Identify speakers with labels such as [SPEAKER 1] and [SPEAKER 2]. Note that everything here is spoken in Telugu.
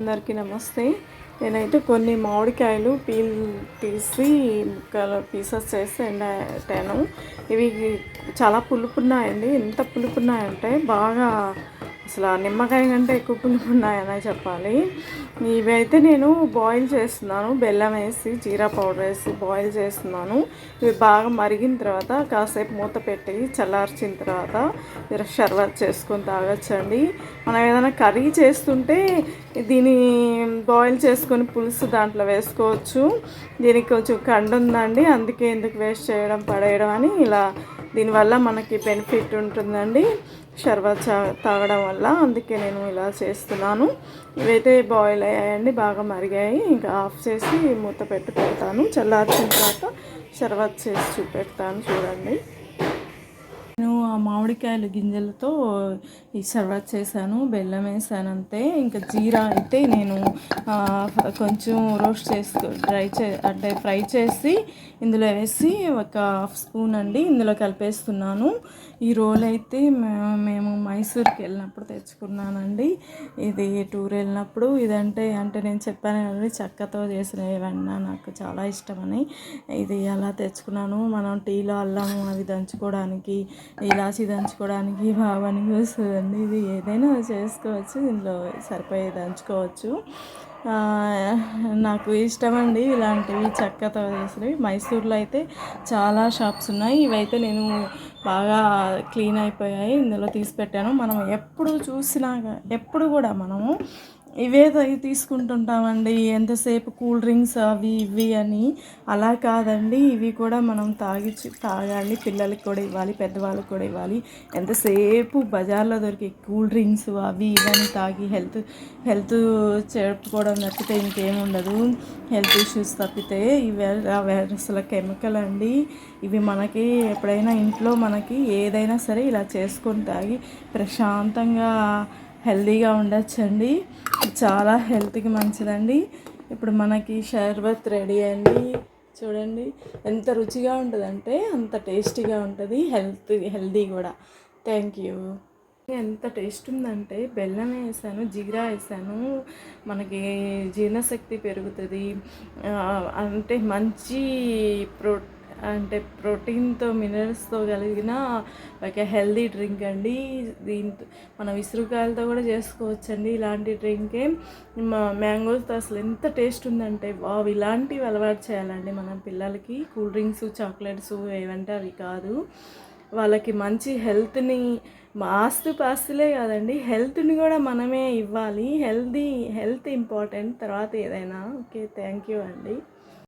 [SPEAKER 1] అందరికీ నమస్తే. నేనైతే కొన్ని మామిడికాయలు తీసి పీసెస్ చేసి ఎండబెట్టాను. ఇవి చాలా పులుపున్నాయండి. ఎంత పులుపున్నాయంటే బాగా అసలు ఆ నిమ్మకాయ కంటే ఎక్కువ పులుపున్నాయనే చెప్పాలి. ఇవి అయితే నేను బాయిల్ చేస్తున్నాను, బెల్లం వేసి జీరా పౌడర్ వేసి బాయిల్ చేస్తున్నాను. ఇవి బాగా మరిగిన తర్వాత కాసేపు మూత పెట్టి చల్లార్చిన తర్వాత మీరు షర్బత్ చేసుకొని తాగొచ్చండి. మనం ఏదైనా కర్రీ చేస్తుంటే దీన్ని బాయిల్ చేసుకొని పులుసు దాంట్లో వేసుకోవచ్చు. దీనికి కొంచెం కండు ఉందండి, అందుకే ఎందుకు వేస్ట్ చేయడం పడేయడం అని ఇలా దీనివల్ల మనకి బెనిఫిట్ ఉంటుందండి షర్బత్ తాగడం వల్ల. అందుకే నేను ఇలా చేస్తున్నాను. ఇవైతే బాయిల్ అయ్యాయండి, బాగా మరిగాయి. ఇంకా ఆఫ్ చేసి మూత పెడతాను. చల్లార్చిన తర్వాత షర్బత్ చేసి చూపెడతాను, చూడండి. నేను ఆ మామిడికాయల గింజలతో ఈ షర్బత్ చేశాను, బెల్లం వేసాను అంతే. ఇంకా జీరా అయితే నేను కొంచెం రోస్ట్ అంటే ఫ్రై చేసి ఇందులో వేసి ఒక హాఫ్ స్పూన్ అండి ఇందులో కలిపేస్తున్నాను. ఈ రోల్ అయితే మేము మైసూర్కి వెళ్ళినప్పుడు తెచ్చుకున్నానండి. ఇది టూర్ వెళ్ళినప్పుడు ఇదంటే నేను చెప్పాను కదండి, చెక్కతో చేసిన ఏవన్నా నాకు చాలా ఇష్టమని ఇది అలా తెచ్చుకున్నాను. మనం టీలో అల్లం అవి దంచుకోవడానికి, ఇలాచి దంచుకోవడానికి బాగా పనికొస్తుందండి. ఇది ఏదైనా చేసుకోవచ్చు, దీంట్లో సరిపోయే దంచుకోవచ్చు. నాకు ఇష్టమండి ఇలాంటివి చెక్కతో చేసినవి. మైసూర్లో అయితే చాలా షాప్స్ ఉన్నాయి. ఇవైతే నేను బాగా క్లీన్ అయిపోయాయి, ఇందులో తీసి పెట్టాను. మనం ఎప్పుడు చూసినా ఎప్పుడు కూడా మనము ఇవే తీసుకుంటుంటామండి, ఎంతసేపు కూల్ డ్రింక్స్ అవి ఇవి అని. అలా కాదండి, ఇవి కూడా మనం తాగాలి, పిల్లలకి కూడా ఇవ్వాలి, పెద్దవాళ్ళకి కూడా ఇవ్వాలి. ఎంతసేపు బజార్లో దొరికే కూల్ డ్రింక్స్ అవి ఇవన్నీ తాగి హెల్త్ చెప్పుకోవడం తప్పితే ఇంకేముండదు. హెల్త్ ఇష్యూస్ తప్పితే ఇవి అసలు కెమికల్ అండి. ఇవి మనకి ఎప్పుడైనా ఇంట్లో మనకి ఏదైనా సరే ఇలా చేసుకొని తాగి ప్రశాంతంగా హెల్తీగా ఉండొచ్చండి. చాలా హెల్త్కి మంచిదండి. ఇప్పుడు మనకి షర్బత్ రెడీ అండి, చూడండి ఎంత రుచిగా ఉంటుందంటే అంత టేస్టీగా ఉంటుంది, హెల్తీ కూడా. Thank you. ఎంత టేస్ట్ ఉందంటే బెల్లం వేసాను, జీరా వేసాను, మనకి జీర్ణశక్తి పెరుగుతుంది. అంటే మంచి ప్రోటీన్తో మినరల్స్తో కలిగిన ఒక హెల్దీ డ్రింక్ అండి. దీంతో మనం విసురుకాయలతో కూడా చేసుకోవచ్చండి ఇలాంటి డ్రింకే. మ్యాంగోస్తో అసలు ఎంత టేస్ట్ ఉందంటే ఇలాంటివి అలవాటు చేయాలండి మన పిల్లలకి. కూల్ డ్రింక్స్, చాక్లెట్స్ ఏవంటే అవి కాదు. వాళ్ళకి మంచి హెల్త్ని, పాస్తులే కాదండి, హెల్త్ని కూడా మనమే ఇవ్వాలి. హెల్త్ ఇంపార్టెంట్, తర్వాత ఏదైనా. ఓకే, థ్యాంక్ యూ అండి.